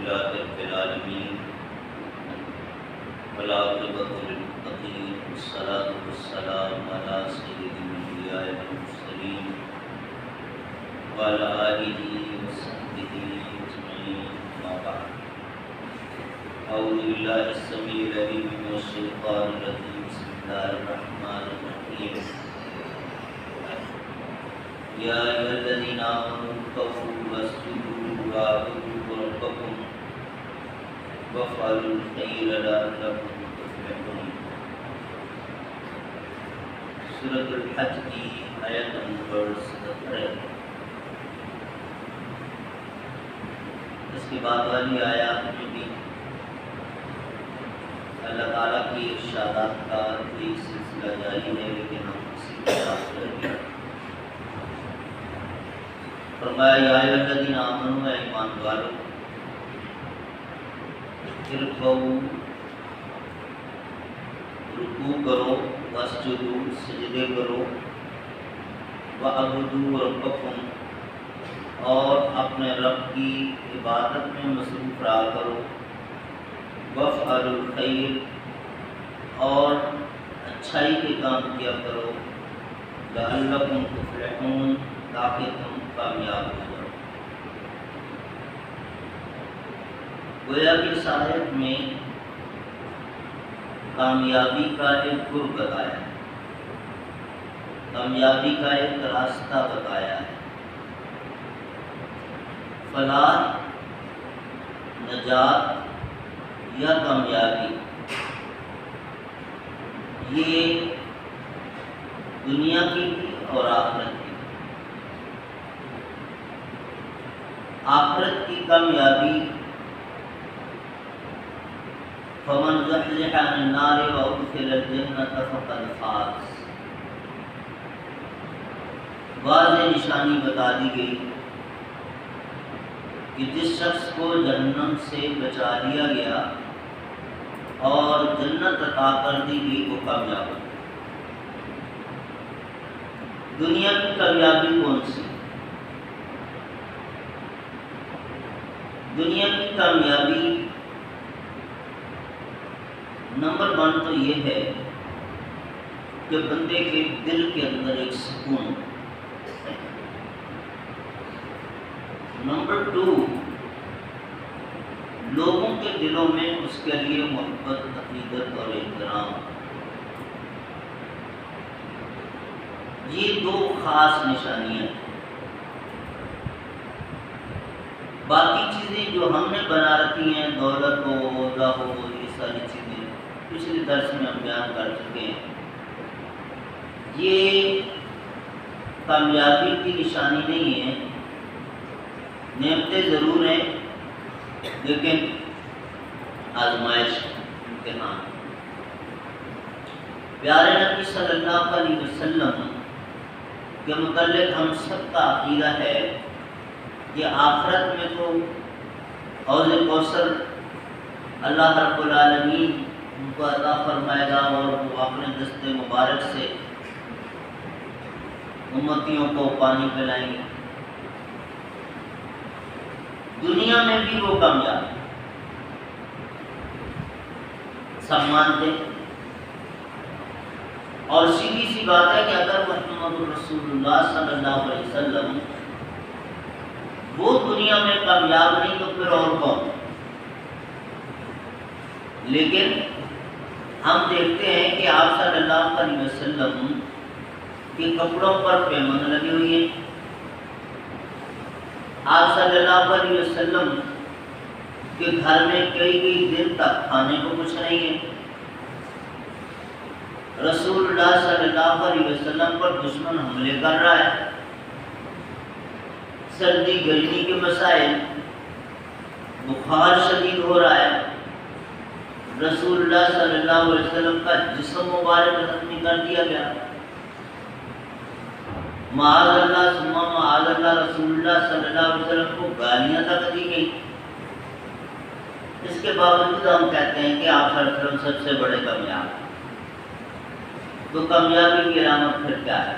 لله رب العالمين والعاقبة للمتقين والصلاة والسلام على سيد الأنبياء والمرسلين وعلى آله وصحبه أجمعين أما بعد أعوذ بالله السميع العليم من الشيطان الرجيم بسم الله الرحمن الرحيم يا أيها الذين آمنوا اركعوا واسجدوا واعبدوا ربكم وافعلوا الخير لعلكم تفلحون. سورۃ الحج کی آیت نمبر 17. اس کے بعد والی آیات میں بھی اللہ تعالیٰ کی ارشادات کا ایک سلسلہ جاری ہے، لیکن ہم اسی کے ساتھ رہیں گے. فرمایا یا ایھا الذین آمنوا، اے ایمان والو، ارکعوا، رکوع کرو، واسجدوا، سجدے کرو، واعبدوا ربکم، اور اپنے رب کی عبادت میں مصروف رہا کرو، وافعلوا الخیر، اور اچھائی کے کام کیا کرو، لعلکم تفلحون، تاکہ تم کامیاب ہو جاؤ. گویا کہ اس آیت میں کامیابی کا ایک گر بتایا ہے، کامیابی کا ایک راستہ بتایا ہے. فلاح، نجات یا کامیابی، یہ دنیا کی بھی اور آخرت کی. آخرت کی کامیابی فمن زحزح عن النار وادخل الجنة فقد فاز. واضح نشانی بتا دی گئی کہ جس شخص کو جہنم سے بچا لیا گیا اور جنت عطا کر دی گئی وہ کامیاب ہو. دنیا کی کامیابی کون سی؟ دنیا کی کامیابی نمبر 1 تو یہ ہے کہ بندے کے دل کے اندر ایک سکون. نمبر 2، لوگوں کے دلوں میں اس کے لیے محبت، عقیدت اور احترام. یہ 2 خاص نشانیاں ہیں. باقی چیزیں جو ہم نے بنا رکھی ہیں، دولت ہو، عہدہ ہو، یہ ساری چیزیں پچھلے درس میں ہم بیان کر چکے ہیں. یہ کامیابی کی نشانی نہیں ہے. نعمتیں ضرور ہیں لیکن آزمائش، امتحان. پیارے نبی صلی اللہ علیہ وسلم کے متعلق ہم سب کا عقیدہ ہے کہ آخرت میں تو حوض کوثر اللہ رب العالمین ان کو عطا فرمائے گا اور وہ اپنے دست مبارک سے امتیوں کو پانی پلائیں گے. دنیا میں بھی وہ کامیاب ہے، سب مانتے ہیں. اور سیدھی سی بات ہے کہ اگر محمد رسول اللہ صلی اللہ علیہ وسلم وہ دنیا میں کامیاب نہیں تو پھر اور کون؟ لیکن ہم دیکھتے ہیں کہ آپ صلی اللہ علیہ وسلم کے کپڑوں پر پیمند لگی ہوئی ہے. آپ صلی اللہ علیہ وسلم کے گھر میں کئی دن تک کھانے کو کچھ نہیں ہے. رسول اللہ صلی اللہ علیہ وسلم پر دشمن حملے کر رہا ہے. سردی گرمی کے مسائل، بخار شدید ہو رہا ہے. رسول اللہ صلی اللہ علیہ وسلم کا جسم مبارک زخمی کر دیا گیا. معاذ اللہ ثم معاذ اللہ رسول اللہ صلی اللہ علیہ وسلم کو گالیاں تک دی گئی. اس کے باوجود ہم کہتے ہیں کہ آپ صلی اللہ علیہ وسلم سب سے بڑے کامیاب ہیں. تو کامیابی کی علامت پھر کیا ہے؟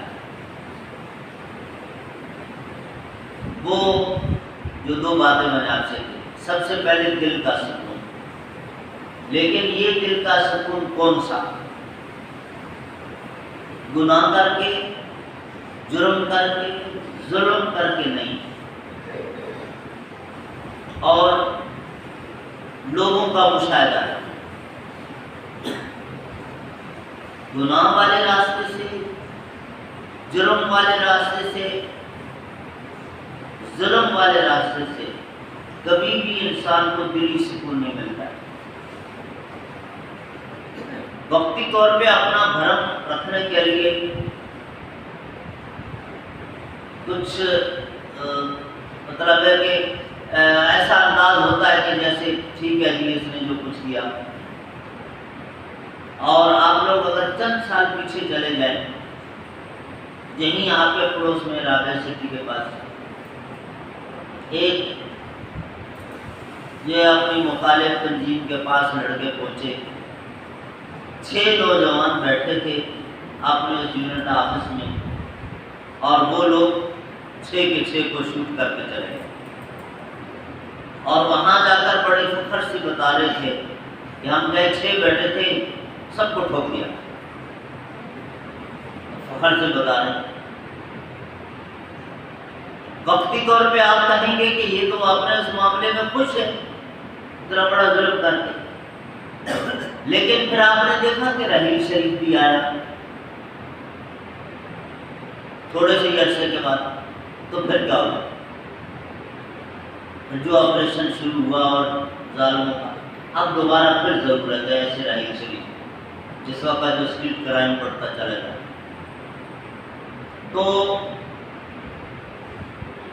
وہ جو 2 باتیں میں نے آپ سے کی. سب سے پہلے دل کا سکون، لیکن یہ دل کا سکون کون سا؟ گناہ کر کے، جرم کر کے، ظلم کر کے نہیں، اور لوگوں کا مشاہدہ ہے۔ گناہ والے راستے سے، جرم والے راستے سے، ظلم والے راستے سے کبھی بھی انسان کو دلی سکون نہیں ملتا ہے۔ وقتی طور پہ اپنا بھرم رکھنے کے لیے کچھ مطلب ہے کہ ایسا انداز ہوتا ہے کہ جیسے ٹھیک ہے جی اس نے جو کچھ کیا، اور آپ لوگ اگر چند سال پیچھے چلے جائیں، یہیں آپ کے پڑوس میں رابعہ سٹی کے پاس ایک یہ اپنی مخالف تنظیم کے پاس لڑکے پہنچے، 6 نوجوان بیٹھے تھے اپنے اس یونٹ آفس میں، اور وہ لوگ 6 کے 6 کو شوٹ کر کے چلے گئے، اور وہاں جا کر بڑے فخر سے بتا رہے تھے کہ ہم گئے 6 بیٹھے تھے، سب کو ٹھوک دیا، فخر سے بتا رہے ہیں۔ وقتی طور پہ آپ کہیں گے کہ یہ تو اپنے اس معاملے میں خوش ہے، اتنا بڑا ظلم کر کے، لیکن پھر آپ نے دیکھا کہ رحیل شریف بھی آیا تھوڑے سے عرصے کے بعد، تو پھر کیا ہوا؟ جو آپریشن شروع ہوا اور ظالموں کا اب دوبارہ پھر ضرورت ہے ایسے رحیل شریف، جس وقت جو اسٹریٹ کرائم بڑھتا چلا جائے۔ تو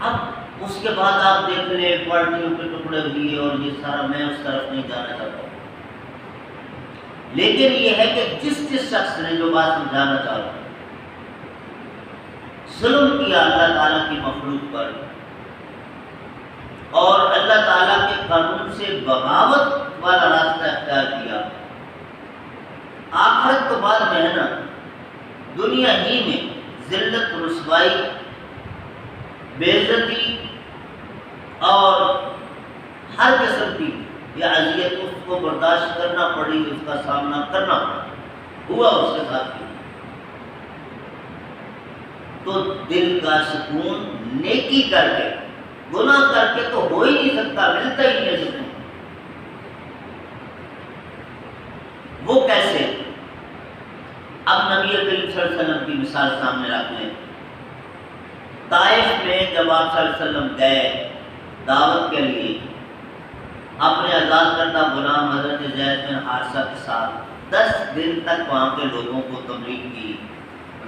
اب اس کے بعد آپ دیکھ لیں پارٹیوں کے ٹکڑے ہوئے اور یہ سارا، میں اس طرف نہیں جانا چاہتا ہوں، لیکن یہ ہے کہ جس شخص نے جو بات سمجھانا چاہ رہا ہے، ظلم کیا اللہ تعالیٰ کی مخلوق پر اور اللہ تعالیٰ کے قانون سے بغاوت والا راستہ اختیار کیا، آخرت تو بعد میں ہے نا، دنیا ہی میں ذلت، رسوائی، بے عزتی اور ہر قسم کی یہ اذیت اس کو برداشت کرنا پڑی، اس کا سامنا کرنا پڑا، ہوا اس کے ساتھ بھی۔ تو دل کا سکون نیکی کر کے، گناہ کر کے تو ہو ہی نہیں سکتا، ملتا ہی نہیں ہے سکون۔ وہ کیسے؟ اب نبی کریم صلی اللہ علیہ وسلم کی مثال سامنے رکھ لیں۔ طائف میں جب آپ صلی اللہ علیہ وسلم گئے دعوت کے لیے، اپنے آزاد کردہ غلام حضرت زید بن حارثہ کے ساتھ 10 دن تک وہاں کے لوگوں کو تبلیغ کی،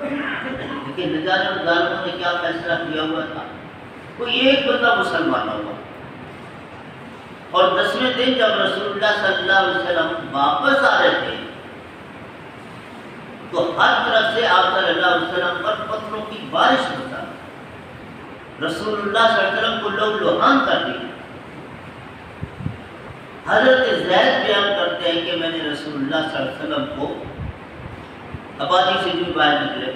لیکن نہ جانے ظالموں نے کیا فیصلہ کیا ہوا تھا، کوئی ایک بندہ مسلمان ہوا، اور 10ویں دن جب رسول اللہ صلی اللہ علیہ وسلم واپس آ رہے تھے تو ہر طرف سے آپ صلی اللہ علیہ وسلم پر پتھروں کی بارش ہوتا، رسول اللہ صلی اللہ علیہ وسلم کو لوگ لوہان کر دیا۔ حضرت زید بیان کرتے ہیں کہ میں نے رسول اللہ صلی اللہ علیہ وسلم کو آبادی سے جو باہر نکلے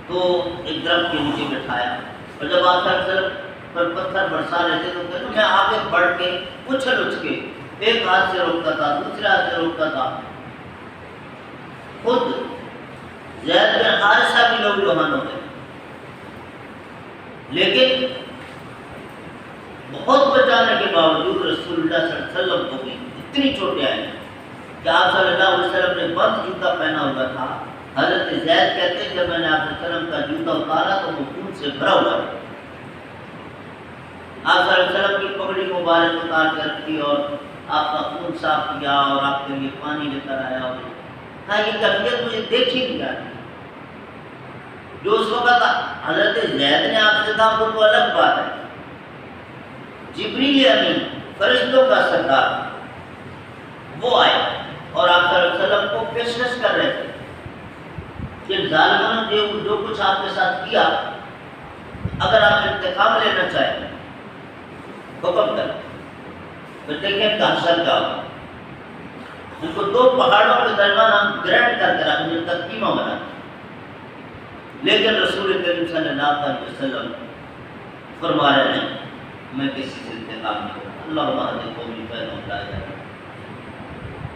تو ایک درخت کے نیچے بٹھایا، اور جب آپ صلی اللہ علیہ وسلم پر پتھر برسا رہے تھے تو کہتے میں آگے بڑھ کے اچھل کے ایک ہاتھ سے روکتا تھا، دوسرے ہاتھ سے روکتا تھا، خود زید بن حارثہ بھی لوگ لوہان ہو گئے، لیکن بہت بچانے کے باوجود رسول اللہ صلی اللہ علیہ وسلم کو بھی اتنی چوٹیں آئی کہ آپ صلی اللہ علیہ وسلم نے بند جوتا پہنا ہوا تھا۔ حضرت زید کہتے ہیں جب میں نے آپ صلی اللہ علیہ وسلم کا جوتا اتارا تو وہ خون سے بھرا ہوا ہے، آپ صلی اللہ علیہ وسلم کی پگڑی مبارک اتار کے رکھی اور آپ کا خون صاف کیا اور آپ کے لیے پانی لے کر آیا، اور کہا یہ کیفیت مجھے دیکھی نہیں جا رہی، جو اس وقت حضرت زید نے آپ سے کہا وہ تو الگ بات ہے، جبریل امین فرشتوں کا سردار وہ آئے اور آپ صلی اللہ علیہ وسلم کو پیشکش کر رہے تھے کہ ظالموں نے جو کچھ آپ کے ساتھ کیا، اگر آپ انتقام لینا چاہیں حکم کریں، پھر دیکھیں ان کا حشر کیا ہوگا۔ ان کو 2 پہاڑوں کے درمیان ہم گرینڈ کر کے رکھیں، ان کا قیمہ بنا، لیکن رسول کریم صلی اللہ علیہ وسلم فرما رہے ہیں میں کسی سے انتقام نہیں کرتا۔ اللہ وحدہ قومی پہلے اٹھایا جائے۔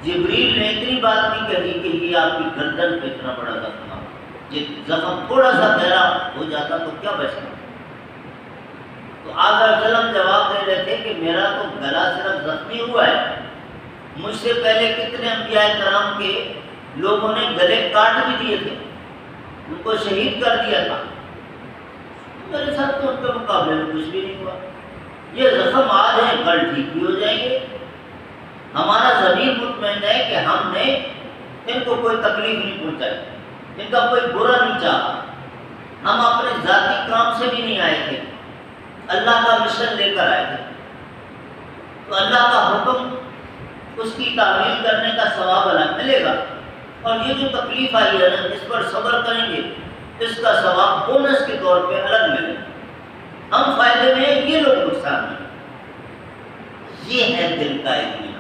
جبریل نے اتنی بات نہیں کہی کہ یہ آپ کی گردن پہ اتنا بڑا زخم ہے، یہ زخم تھوڑا سا گہرا ہو جاتا تو کیا بچتا۔ تو آقا علیہ وسلم جواب دے رہے تھے کہ میرا تو گلا صرف زخمی ہوا ہے، مجھ سے پہلے کتنے انبیاء کرام کے لوگوں نے گلے کاٹ بھی دیے تھے، ان کو شہید کر دیا تھا، میرے ساتھ تو ان کے مقابلے میں کچھ بھی نہیں ہوا۔ یہ زخم آج ہیں، کل ٹھیک بھی ہو جائیں گے۔ ہمارا ضمیر مطمئن ہے کہ ہم نے ان کو کوئی تکلیف نہیں پہنچائی، ان کا کوئی برا نہیں چاہا، ہم اپنے ذاتی کام سے بھی نہیں آئے تھے، اللہ کا مشن لے کر آئے تھے۔ تو اللہ کا حکم، اس کی تعمیل کرنے کا ثواب الگ ملے گا، اور یہ جو تکلیف آئی ہے نا، اس پر صبر کریں گے، اس کا ثواب بونس کے طور پہ الگ ملے گا۔ ہم فائدے میں ہیں، یہ لوگ نقصان میں۔ یہ ہے دل کا اطمینان۔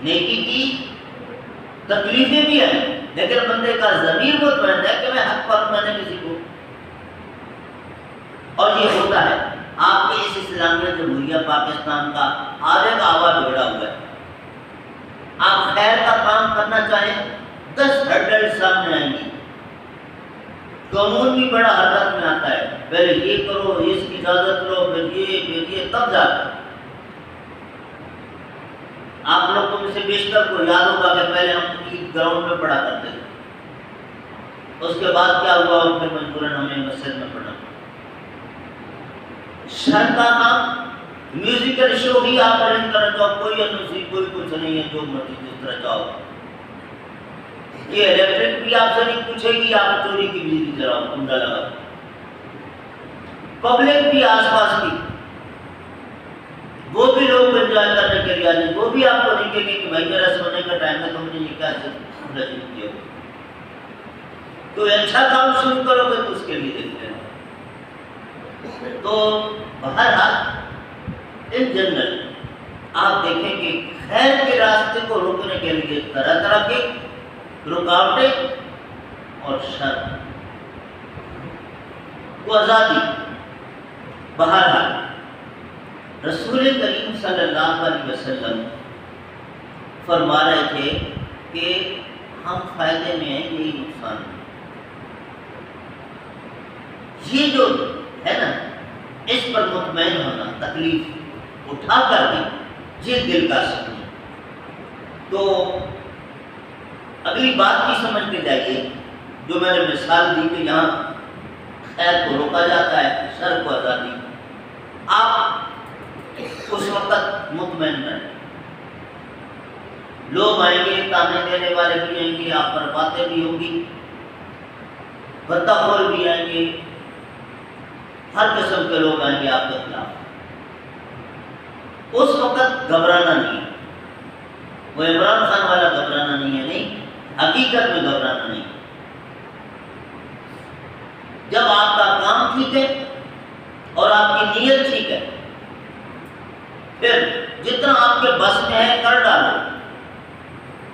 نیکی کی تکلیفیں بھی ہیں، لیکن بندے کا ضمیر مطمئن ہے کہ میں حق پر، میں نے کسی کو، اور یہ ہوتا ہے۔ آپ کے اس اسلامیہ جمہوریہ پاکستان کا آدھے کا آوا بگڑا ہوا ہے۔ آپ خیر کا کام کرنا چاہیں، 10 ہرڈل سامنے آئیں گی، قانون بھی بڑا حرکت میں آتا ہے، پہلے یہ کرو، اس کی اجازت لو، پھر یہ تب جاتا ہے۔ آپ لوگوں میں سے بیشتر کو یاد ہوگا کہ پہلے ہم عید گراؤنڈ میں پڑھا کرتے تھے، اس کے بعد کیا ہوا، اور پھر مجبوراً ہمیں مسجد میں پڑھنا۔ شر کا کام، میوزیکل شو بھی آپ ارینج کرنا چاہو، کوئی انوسی، کوئی کچھ نہیں ہے، جو مرضی جس طرح چاہو۔ یہ الیکٹرک بھی آپ سے نہیں پوچھے گی آپ چوری کی بجلی جلاؤ، کنڈا لگا۔ پبلک بھی آس پاس کی، وہ بھی لوگ انجوائے کرنے کے لیے آ جائیں، وہ بھی آپ کو نہیں کہیں گے کہ بھائی میرا سونے کا ٹائم ہے، تم نے یہ کیا شروع کیا۔ تو اچھا کام شروع کرو گے تو اس کے لیے دیکھتے ہیں۔ تو بہرحال ان جنرل آپ دیکھیں کہ خیر کے راستے کو روکنے کے لیے طرح طرح کی رکاوٹیں اور شر کو آزادی۔ بہرحال رسول کریم صلی اللہ علیہ وسلم فرما رہے تھے کہ ہم فائدے میں ہیں، یہی نقصان ہے۔ یہ جو ہے نا، اس پر مطمئن ہونا، تکلیف اٹھا کر بھی، یہ دل کا سکون۔ تو اگلی بات بھی سمجھ کے جائیے، جو میں نے مثال دی کہ یہاں خیر کو روکا جاتا ہے، شر کو آزادی۔ آپ اس وقت مطمئن رہیں، لوگ آئیں گے، تانے دینے والے بھی آئیں گے، آپ پر باتیں بھی ہوں گی، بدتہ خور بھی آئیں گے، ہر قسم کے لوگ آئیں گے آپ کے خلاف۔ اس وقت گھبرانا نہیں، وہ عمران خان والا گھبرانا نہیں ہے، نہیں، حقیقت میں گھبرانا نہیں۔ جب آپ کا کام ٹھیک ہے اور آپ کی نیت ٹھیک ہے، پھر جتنا آپ کے بس میں ہے کر ڈالو،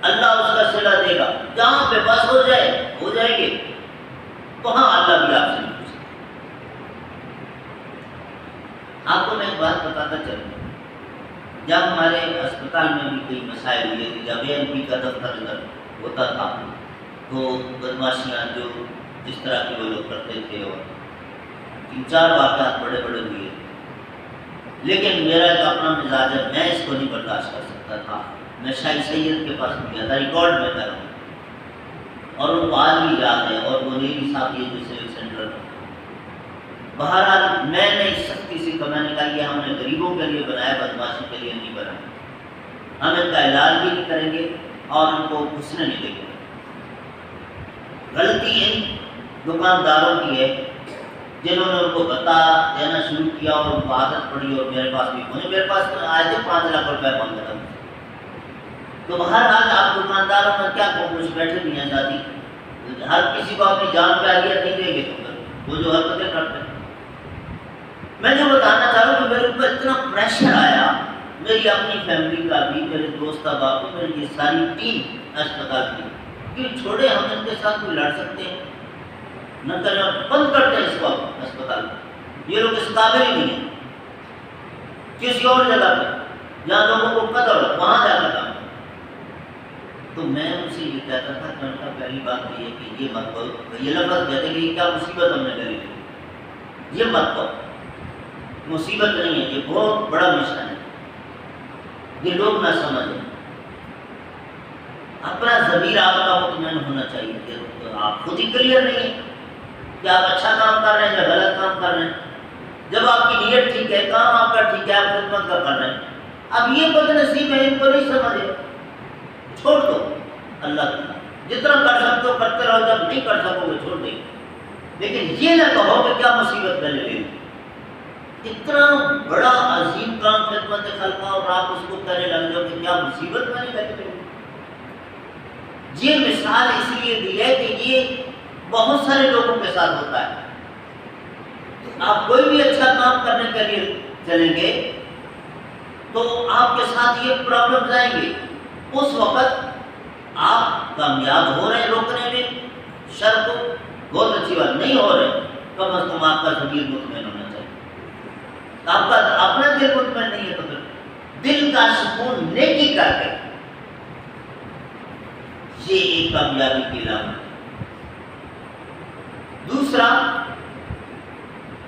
اللہ اس کا صلہ دے گا۔ جہاں پہ بس ہو جائے گے، وہاں اللہ بھی آپ سے نہیں پوچھے۔ آپ کو میں ایک بات بتاتا چلوں، جب ہمارے اسپتال میں بھی کوئی مسائل ہوئے تھے، جب ANP کا دفتر ادھر ہوتا تھا، تو بدماشیاں جو جس طرح کے وہ لوگ کرتے تھے، اور 3-4 واقعات بڑے بڑے ہوئے، لیکن میرا ایک اپنا مزاج ہے، میں اس کو نہیں برداشت کر سکتا تھا۔ میں شاہی سید کے پاس گیا تھا، ریکارڈ میں کر رہا ہوں، اور ان کو آج بھی یاد ہے، اور وہ نیلی صاحب یہ جو سیوک سینٹر۔ بہرحال میں نے اس سختی سے کہا، میں نے کہا یہ ہم نے غریبوں کے لیے بنایا، بدماشی کے لیے نہیں بنایا، ہم ان کا علاج بھی نہیں کریں گے اور ان کو گھسنے نہیں دیں گے۔ غلطی ان دکانداروں کی ہے جنہوں نے ان کو بتا دینا شروع کیا، اور ان کو عادت پڑی، اور میرے پاس بھی پہنچے۔ میرے پاس آئے تھے 5 لاکھ روپے مانگ رہا تھا۔ تو بہرحال آپ دکانداروں میں کیا کچھ بیٹھے نہیں ہیں جاتی، ہر کسی کو اپنی جان پہ آگے نہیں دیں گے، وہ جو حرکتیں کرتے ہیں۔ میں جو بتانا چاہ رہا ہوں کہ میرے اوپر اتنا پریشر آیا، میری اپنی فیملی کا بھی، میرے دوست احباب کو، میری یہ ساری ٹیم اسپتال کی، کہ چھوڑے ہم ان کے ساتھ کوئی لڑ سکتے ہیں، نہ کریں، بند کرتے ہیں اس کو اسپتال، یہ لوگ اس قابل ہی نہیں ہیں۔ کسی اور جگہ پہ جہاں لوگوں کو قدر ہو وہاں جا کر کام کرو۔ تو میں ان سے یہ کہتا تھا کہ ان کا پہلی بات یہ ہے کہ یہ مت کرو، یہ لفظ کہتے ہیں کہ کیا مصیبت ہم نے کری، یہ مت کرو، مصیبت نہیں ہے، یہ بہت بڑا مشن ہے، یہ لوگ نہ سمجھیں۔ اپنا ضمیر آپ کا مطمئن ہونا چاہیے کہ آپ خود ہی کلیئر نہیں ہے کہ آپ اچھا کام کر رہے ہیں یا غلط کام کر رہے ہیں۔ جب آپ کی نیت ٹھیک ہے، کام آپ کا ٹھیک ہے، آپ خدمت کا کر رہے ہیں، اب یہ بد نصیب ہے، ان کو نہیں سمجھے، چھوڑ دو، اللہ تعالیٰ جتنا کر سکتے ہو کرتے رہو، جب نہیں کر سکو گے چھوڑ دیں، لیکن یہ نہ کہو کہ کیا مصیبت میں لے لیں۔ اتنا بڑا عظیم کام خدمت خلقہ اور آپ اس کو کرنے لگ جاؤ کہ کیا مصیبت میں نہیں لے لیں۔ یہ مثال اس لیے دی ہے کہ یہ بہت سارے لوگوں کے ساتھ ہوتا ہے۔ آپ کوئی بھی اچھا کام کرنے کے لیے چلیں گے تو آپ کے ساتھ یہ پرابلمز آئیں گے، اس وقت آپ کامیاب ہو رہے ہیں روکنے میں شر کو، بہت اچھی بات، نہیں ہو رہے کم از کم آپ کا ضمیر مطمئن ہونا چاہیے۔ آپ کا اپنا دل مطمئن نہیں ہے تو پھر دل کا سکون نیکی کر کے، یہ ایک کامیابی کی علامت ہے۔ دوسرا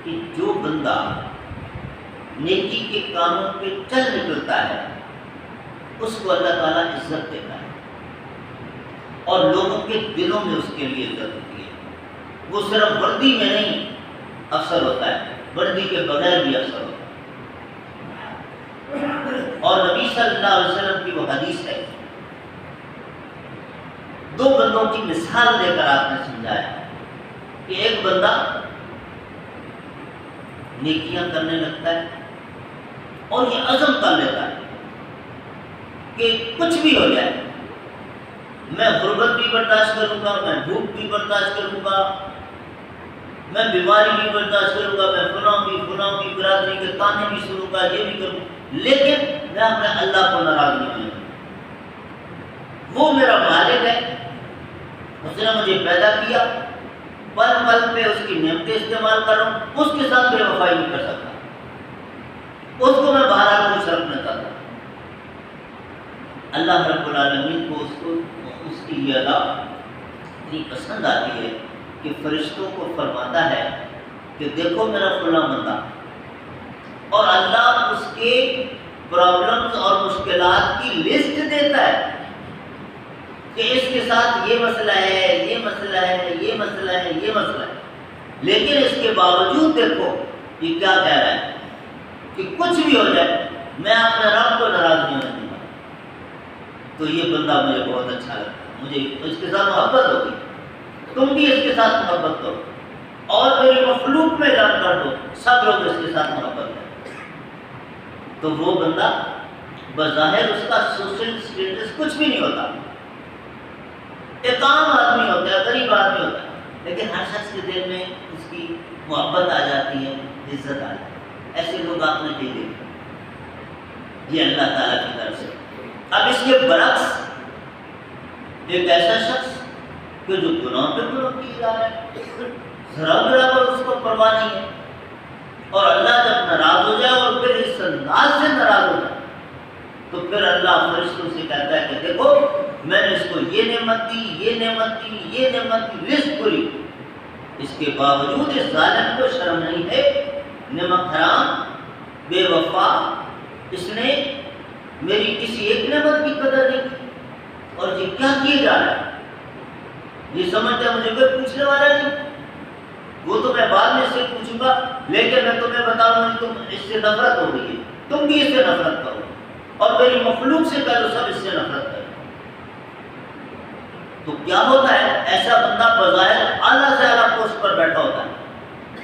کہ جو بندہ نیکی کے کاموں پہ چل نکلتا ہے اس کو اللہ تعالیٰ عزت دیتا ہے اور لوگوں کے دلوں میں اس کے لیے عزت ہوتی ہے۔ وہ صرف وردی میں نہیں افسر ہوتا ہے، وردی کے بغیر بھی افسر ہوتا ہے۔ اور نبی صلی اللہ علیہ وسلم کی وہ حدیث ہے، دو بندوں کی مثال دے کر آپ نے سمجھایا کہ ایک بندہ نیکیاں کرنے لگتا ہے اور یہ عزم کر لیتا ہے کہ کچھ بھی ہو جائے، میں غربت بھی برداشت کروں گا، میں بھوک بھی برداشت کروں گا، میں بیماری بھی برداشت کروں گا، میں فلاں بھی برادری کے تانے بھی سنوں گا، یہ بھی کروں، لیکن میں اپنے اللہ کو ناراض نہیں ہوں۔ وہ میرا مالک ہے، اس نے مجھے پیدا کیا، پل پل پہ اس کی نعمتیں استعمال کر رہا ہوں، اس کے ساتھ بے وفائی نہیں کر سکتا، اس کو میں بہرحال خوش رکھنا چاہتا ہوں۔ اللہ رب العالمین کو اس کی یہ ادا اتنی پسند آتی ہے کہ فرشتوں کو فرماتا ہے کہ دیکھو میرا فلاں بندہ، اور اللہ اس کے پرابلمز اور مشکلات کی لسٹ دیتا ہے کہ اس کے ساتھ یہ مسئلہ ہے، یہ مسئلہ ہے، یہ مسئلہ ہے، یہ مسئلہ ہے، لیکن اس کے باوجود دیکھو یہ کیا کہہ رہا ہے کہ کچھ بھی ہو جائے میں اپنے رب کو ناراض نہیں ہونے دوں گا۔ تو یہ بندہ مجھے بہت اچھا لگتا ہے، مجھے اس کے ساتھ محبت ہوگی، تم بھی اس کے ساتھ محبت کرو اور میری مخلوق میں اعلان کر دو سب لوگ اس کے ساتھ محبت کریں۔ تو وہ بندہ بظاہر اس کا سوشل سٹیٹس کچھ بھی نہیں ہوتا، ایک عام آدمی ہوتا ہے، غریب آدمی ہوتا ہے، لیکن ہر شخص کے دل میں اس کی محبت آ جاتی ہے، عزت آ جاتی ہے۔ ایسے لوگ آپ نے نہیں دیکھے، یہ اللہ تعالیٰ کی طرف سے۔ اب اس کے برعکس ایک ایسا شخص کہ جو گناہ پہ گناہ کیے جا رہا ہے، ذرا برابر اس کو پرواہ نہیں ہے، اور اللہ جب ناراض ہو جائے اور پھر اس انداز سے ناراض ہو جائے تو پھر اللہ فرشتوں سے کہتا ہے کہ دیکھو میں نے اس کو یہ نعمت دی، یہ نعمت دی، یہ نعمت دی، لسٹ پوری، اس کے باوجود اس ظالم کو شرم نہیں ہے، نمک حرام، بے وفا، اس نے میری کسی ایک نعمت کی قدر نہیں کی، اور یہ کیا کیے جا رہا ہے، یہ سمجھتا ہے مجھے کوئی پوچھنے والا نہیں، وہ تو میں بعد میں اس سے پوچھوں گا، لیکن میں تمہیں بتاؤں گا تم اس سے نفرت ہو گئی ہے، تم بھی اس سے نفرت کرو، اور میری مخلوق سے کہہ دو سب اس سے نفرت کرو۔ تو کیا ہوتا ہے، ایسا بندہ بظاہر اعلیٰ سے اعلیٰ پوسٹ پر بیٹھا ہوتا ہے،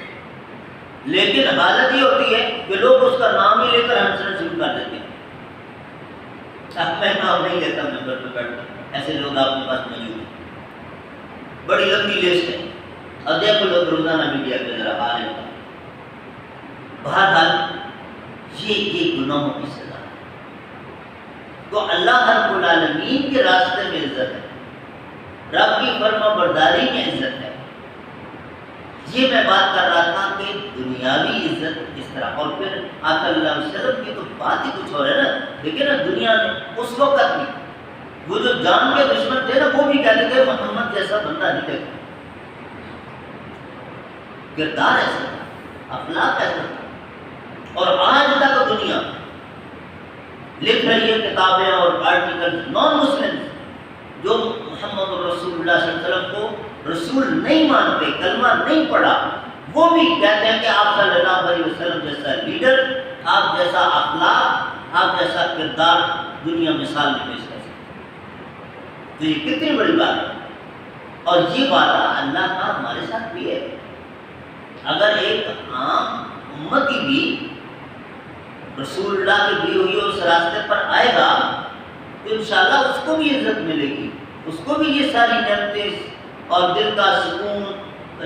لیکن حالت یہ ہوتی ہے کہ لوگ اس کا نام ہی لے کر ہنسنا شروع کر دیتے ہیں۔ اب میں نام نہیں لیتا ممبر پہ بیٹھ کر، ایسے لوگ آپ کے پاس موجود ہیں، بڑی لمبی لسٹ ہے، اور دیکھو لوگ روزانہ میڈیا پہ ذرا آ رہے ہیں۔ بہرحال یہ گناہوں کی سزا ہے۔ تو اللہ رب العالمین کے راستے میں عزت ہے، رب کی فرما برداری میں عزت ہے۔ یہ میں بات کر رہا تھا کہ دنیاوی عزت اس طرح. اور پھر آقا صلی اللہ علیہ وسلم کی تو بات ہی کچھ اور ہے نا. دیکھیں نا دنیا میں اس وقت بھی وہ جو جان کے دشمن تھے نا وہ بھی کہتے تھے محمد جیسا بندہ نہیں دیکھا. کردار ایسا تھا, اخلاق ایسا تھا. اور آج تک دنیا لکھ رہی ہے کتابیں اور آرٹیکل نان مسلم جو محمد رسول اللہ صلی اللہ علیہ وسلم کو رسول نہیں مانتے, کلمہ نہیں پڑھا, وہ بھی کہتے ہیں کہ آپ صلی اللہ علیہ وسلم جیسا لیڈر, آپ جیسا اخلاق, آپ جیسا کردار دنیا مثال میں پیش کر سکتے. تو یہ کتنی بڑی بات ہے. اور یہ وعدہ اللہ کا ہمارے ساتھ بھی ہے. اگر ایک عام امتی بھی رسول اللہ کی دی ہوئی اس راستے پر آئے گا تو انشاءاللہ اس کو بھی عزت ملے گی, اس کو بھی یہ ساری نعمتیں اور دل کا سکون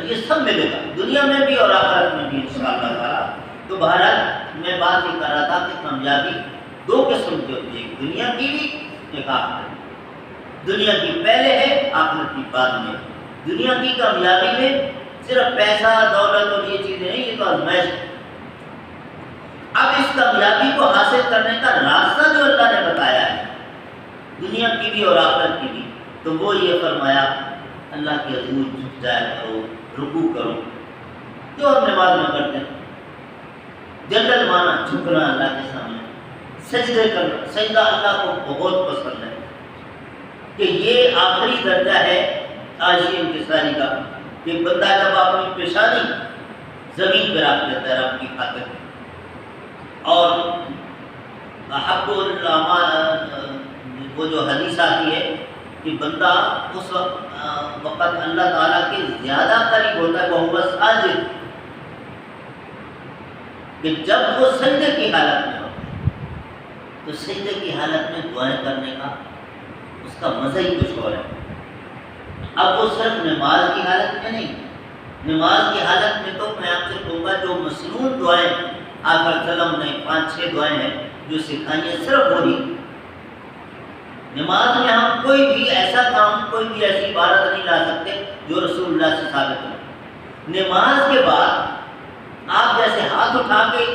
یہ سب ملے گا دنیا میں بھی اور آخرت میں بھی انشاءاللہ تعالیٰ. تو بہرحال میں بات یہ کر رہا تھا کہ کامیابی دو قسم کی ہوتی ہے, ایک دنیا کی بھی, ایک آخرت. دنیا کی پہلے ہے, آخرت کی بعد میں. دنیا کی کامیابی میں صرف پیسہ دولت اور یہ چیزیں نہیں, یہ تو آزمائش ہے. اب اس کامیابی کو حاصل کرنے کا راستہ جو اللہ نے بتایا ہے دنیا کی بھی اور آخرت کی بھی, تو وہ یہ فرمایا اللہ کے حضور جھک جایا کرو, رکوع کرو, جو ہم نماز میں کرتے ہیں. جنرل مانا جھکنا اللہ کے سامنے, سجدے کرنا. سجدہ اللہ کو بہت پسند ہے کہ یہ آخری درجہ ہے عاجزی انکساری کا, کہ بندہ جب اپنی پیشانی زمین پہ رکھ دیتا ہے رب کی خاطر. اور احب الاعمال وہ جو حدیث آتی ہے کہ بندہ اس وقت اللہ تعالیٰ کے زیادہ قریب ہوتا ہے وہ ساجد, کہ جب وہ سجدے کی حالت میں ہوتا ہے. تو سجدے کی حالت میں دعائیں کرنے کا اس کا مزہ ہی کچھ اور ہے. اب وہ صرف نماز کی حالت میں نہیں, نماز کی حالت میں تو میں آپ سے کہوں گا جو مسنون دعائیں آپ علیہ وسلم نے 5-6 دعائیں ہیں جو سکھائی ہیں, صرف وہی. نماز میں ہم کوئی بھی ایسا کام, کوئی بھی ایسی عبارت نہیں لا سکتے جو رسول اللہ سے ثابت ہو. نماز کے بعد آپ جیسے ہاتھ اٹھا کے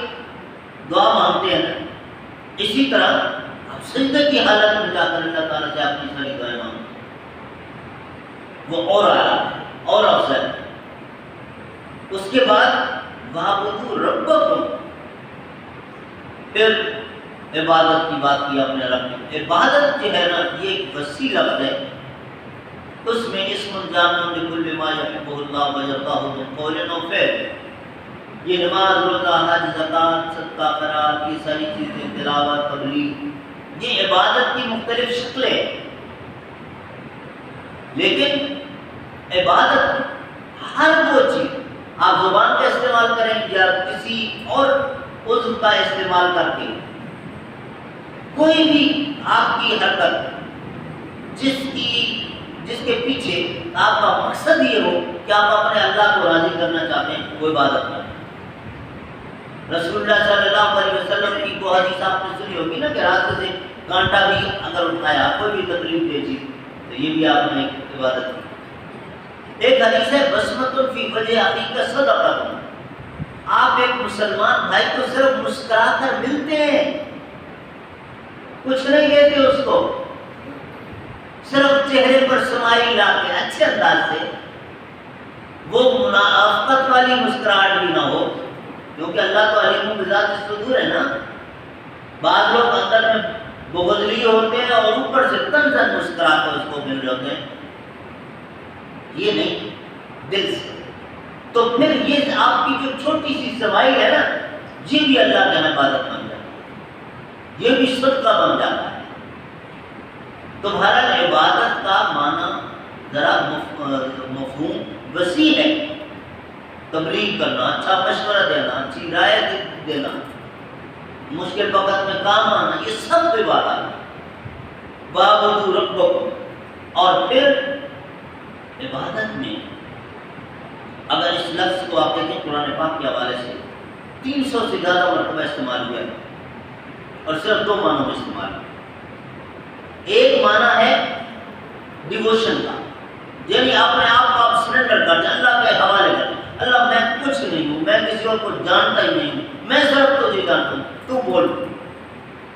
دعا مانگتے ہیں اسی طرح آپ سجدے کی حالت میں جا کر اللہ تعالیٰ سے اپنی ساری دعائیں مانگتے, وہ اور اعلیٰ اور افضل. اس کے بعد وَاعْبُدُوا رَبَّكُمْ, پھر عبادت کی بات کی آپ نے رب کی. عبادت جو ہے نا یہ ایک وسیع لفظ ہے, اس میں اسم جامع لکل ما یحبہ اللہ ویرضاہ من قول و فعل. یہ نماز, روزہ, حج, زکوٰۃ, صدقہ, خیرات, یہ ساری چیزیں, تلاوت, تبلیغ, یہ عبادت کی مختلف شکلیں. لیکن عبادت ہر وہ چیز آپ زبان کا استعمال کریں یا کسی اور عضو کا استعمال کر کے, کوئی بھی آپ کی حرکت جس کے پیچھے آپ کا مقصد یہ ہو کہ آپ اپنے اللہ کو راضی کرنا چاہتے ہیں, وہ عبادت ہے. رسول اللہ صلی اللہ علیہ وسلم کی وہ حدیث آپ نے سنی ہوگی نا کہ راستے سے کانٹا بھی اگر اٹھایا, کوئی بھی تکلیف دے چیز, تو یہ بھی آپ نے عبادت کی. ایک حدیث ہے بسمۃ فی وجہ اخیک صدقہ, آپ ایک مسلمان بھائی کو صرف مسکرا کر ملتے ہیں, کچھ نہیں دیتے اس کو, صرف چہرے پر سمائی لا کے اچھے انداز سے, وہ منافقت والی مسکراہٹ بھی نہ ہو, کیونکہ اللہ تو علیم بذات الصدور ہے نا. بعض لوگ اندر میں بغضلی ہوتے ہیں اور اوپر سے تن تن مسکرا کر اس کو مل جاتے ہیں, یہ نہیں, دل سے. تو پھر یہ آپ کی جو چھوٹی سی سمائی ہے نا, یہ بھی اللہ کا عبادت بن جاتا ہے, یہ بھی صدقہ بن جاتا ہے. تو بہرحال عبادت کا معنی ذرا مفہوم وسیع ہے. تبلیغ کرنا, اچھا مشورہ دینا, اچھی رائے دینا, مشکل وقت میں کام آنا, یہ سب عبادت ہے. وَاعْبُدُوا رَبَّكُمْ. اور پھر عبادت میں اگر اس لفظ کو آپ دیکھیں قرآن پاک کے حوالے سے 300 سے زیادہ مرتبہ استعمال ہوا ہے اور صرف 2 معنوں میں استعمال ہوا. ایک معنی ہے ڈیووشن کا, یعنی اپنے آپ کو آپ سرنڈر کر دیں, اللہ کے حوالے کر دیں. اللہ میں کچھ نہیں ہوں, میں کسی اور کو جانتا ہی نہیں ہوں، میں صرف تجھے جانتا ہوں، تو بول،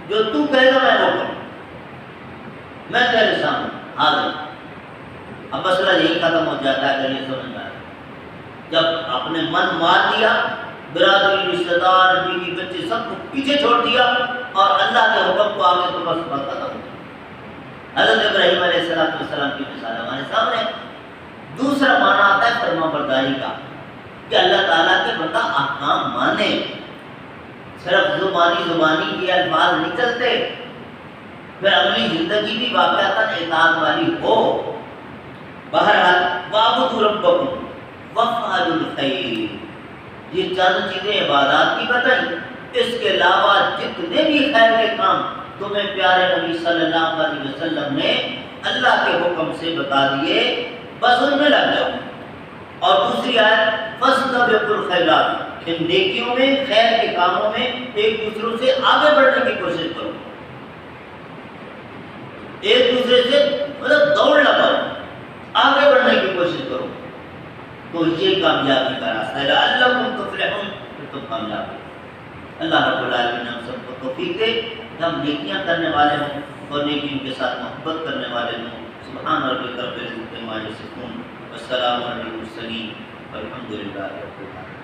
جو تو کہے گا میں وہ کروں، میں تیرے سامنے حاضر۔ اب مسئلہ یہی ختم ہو جاتا ہے اگر یہ سمجھ میں آئے۔ جب اپنے من مار دیا، برادری، رشتہ دار، بیوی بچے سب کو پیچھے چھوڑ دیا اور اللہ کے حکم کو آگے، تو بس بات ختم ہو گئی۔ حضرت ابراہیم علیہ السلام کی مثال ہمارے سامنے۔ دوسرا معنی آتا ہے فرما برداری کا، کہ اللہ تعالیٰ کے بندہ احکام مانے، صرف زبانی یہ الفاظ نہیں چلتے، پھر عملی زندگی بھی واقعتاً اطاعت والی ہو۔ بہرحال وَاعْبُدُوا رَبَّكُمْ وَافْعَلُوا الْخَيْرَ، یہ چند چیزیں عبادات کی بتائیں، اس کے علاوہ جتنے بھی خیر کے کام تمہیں پیارے نبی صلی اللہ علیہ وسلم نے اللہ کے حکم سے بتا دیے، بس ان میں لگ جاؤ۔ اور دوسری آیت فَاسْتَبِقُوا الْخَيْرَاتِ، ان نیکیوں میں، خیر کے کاموں میں ایک دوسروں سے آگے بڑھنے کی کوشش کرو، ایک دوسرے سے مطلب دوڑ لگاؤ، آگے بڑھنے کی کوشش کرو، تو یہ کامیابی کا راستہ ہے۔ لَعَلَّكُمْ تُفْلِحُونَ، پھر تم کامیاب ہو۔ اللہ رب العالمین ہم سب کو توفیق دے کہ ہم نیکیاں کرنے والے ہوں اور نیکیوں کے ساتھ محبت کرنے والے ہوں۔ سبحان ربک رب العزت عما یصفون، والسلام علی المرسلین، والحمد للہ رب العالمین۔